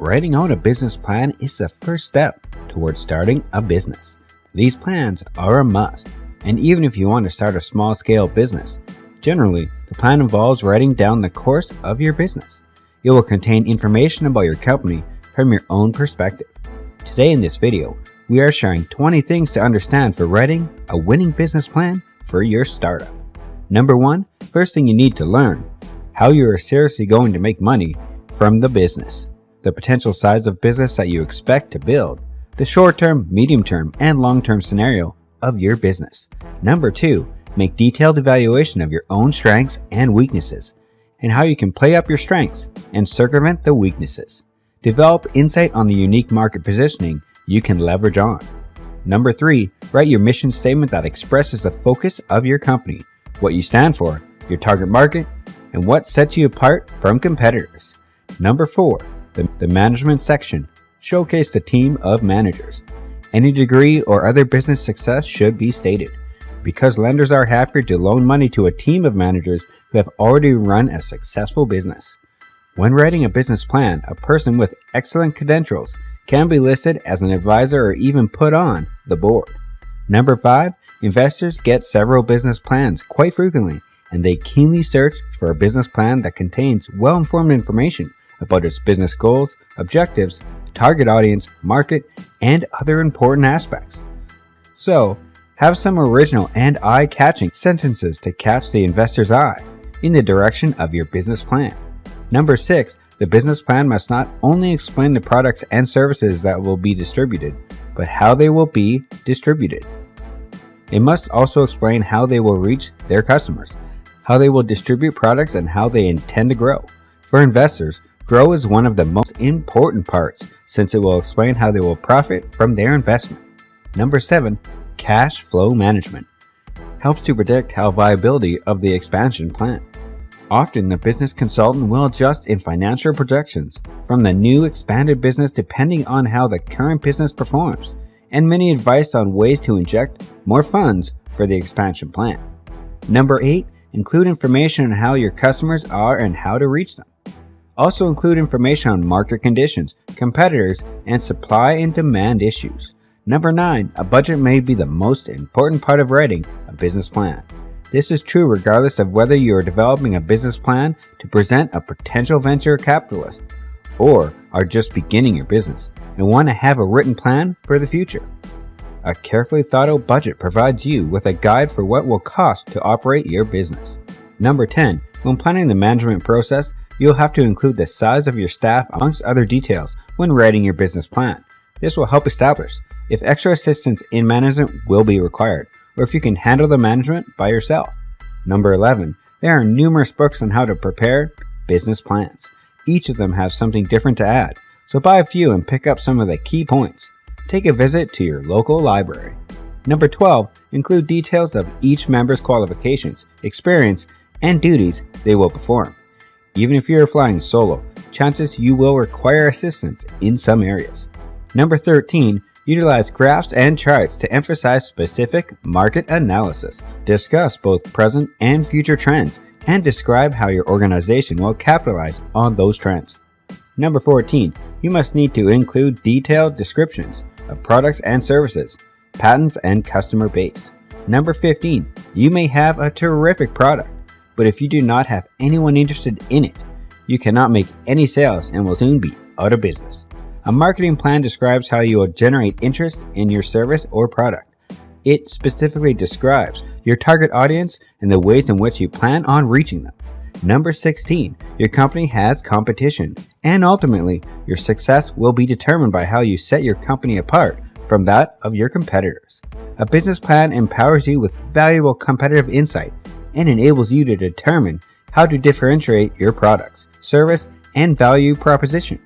Writing out a business plan is the first step towards starting a business. These plans are a must, and even if you want to start a small-scale business, generally, the plan involves writing down the course of your business. It will contain information about your company from your own perspective. Today in this video, we are sharing 20 things to understand for writing a winning business plan for your startup. Number 1, first thing you need to learn, how you are seriously going to make money from the business, the potential size of business that you expect to build, the short-term, medium-term, and long-term scenario of your business. Number 2, make detailed evaluation of your own strengths and weaknesses, and how you can play up your strengths and circumvent the weaknesses. Develop insight on the unique market positioning you can leverage on. Number 3, write your mission statement that expresses the focus of your company, what you stand for, your target market, and what sets you apart from competitors. Number 4, the management section. Showcase the team of managers. Any degree or other business success should be stated, because lenders are happier to loan money to a team of managers who have already run a successful business. When writing a business plan, a person with excellent credentials can be listed as an advisor or even put on the board. Number 5, investors get several business plans quite frequently, and they keenly search for a business plan that contains well-informed information about its business goals, objectives, target audience, market, and other important aspects. So, have some original and eye-catching sentences to catch the investor's eye in the direction of your business plan. Number 6, the business plan must not only explain the products and services that will be distributed, but how they will be distributed. It must also explain how they will reach their customers, how they will distribute products, and how they intend to grow. For investors, grow is one of the most important parts, since it will explain how they will profit from their investment. Number 7, cash flow management. Helps to predict how viability of the expansion plan. Often, the business consultant will adjust in financial projections from the new expanded business depending on how the current business performs, and many advice on ways to inject more funds for the expansion plan. Number 8, include information on how your customers are and how to reach them. Also include information on market conditions, competitors, and supply and demand issues. Number 9, a budget may be the most important part of writing a business plan. This is true regardless of whether you are developing a business plan to present a potential venture capitalist or are just beginning your business and want to have a written plan for the future. A carefully thought out budget provides you with a guide for what will cost to operate your business. Number 10, when planning the management process, you'll have to include the size of your staff amongst other details when writing your business plan. This will help establish if extra assistance in management will be required, or if you can handle the management by yourself. Number 11, there are numerous books on how to prepare business plans. Each of them has something different to add, so buy a few and pick up some of the key points. Take a visit to your local library. Number 12, include details of each member's qualifications, experience, and duties they will perform. Even if you are flying solo, chances you will require assistance in some areas. Number 13, utilize graphs and charts to emphasize specific market analysis. Discuss both present and future trends and describe how your organization will capitalize on those trends. Number 14, you must need to include detailed descriptions of products and services, patents, and customer base. Number 15, you may have a terrific product, but if you do not have anyone interested in it, you cannot make any sales and will soon be out of business. A marketing plan describes how you will generate interest in your service or product. It specifically describes your target audience and the ways in which you plan on reaching them. Number 16, your company has competition, and ultimately, your success will be determined by how you set your company apart from that of your competitors. A business plan empowers you with valuable competitive insight and enables you to determine how to differentiate your products, service, and value proposition.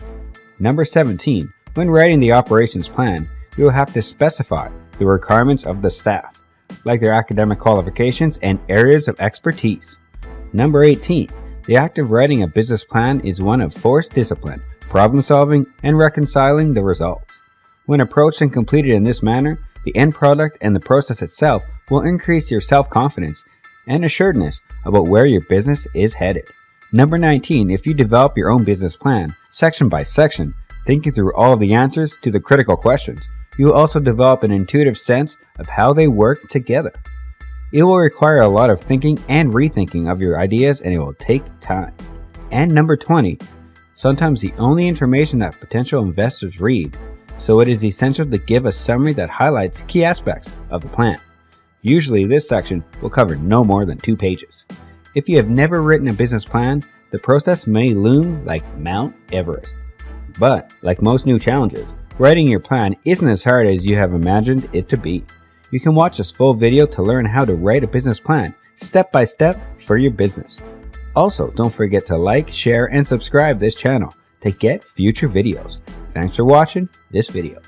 Number 17, when writing the operations plan, you will have to specify the requirements of the staff, like their academic qualifications and areas of expertise. Number 18, the act of writing a business plan is one of forced discipline, problem solving, and reconciling the results. When approached and completed in this manner, the end product and the process itself will increase your self-confidence and assuredness about where your business is headed. Number 19, if you develop your own business plan, section by section, thinking through all of the answers to the critical questions. You will also develop an intuitive sense of how they work together. It will require a lot of thinking and rethinking of your ideas, and it will take time. And number 20, sometimes the only information that potential investors read, so it is essential to give a summary that highlights key aspects of the plan. Usually this section will cover no more than 2 pages. If you have never written a business plan, the process may loom like Mount Everest. But like most new challenges, writing your plan isn't as hard as you have imagined it to be. You can watch this full video to learn how to write a business plan step by step for your business. Also, don't forget to like, share, and subscribe this channel to get future videos. Thanks for watching this video.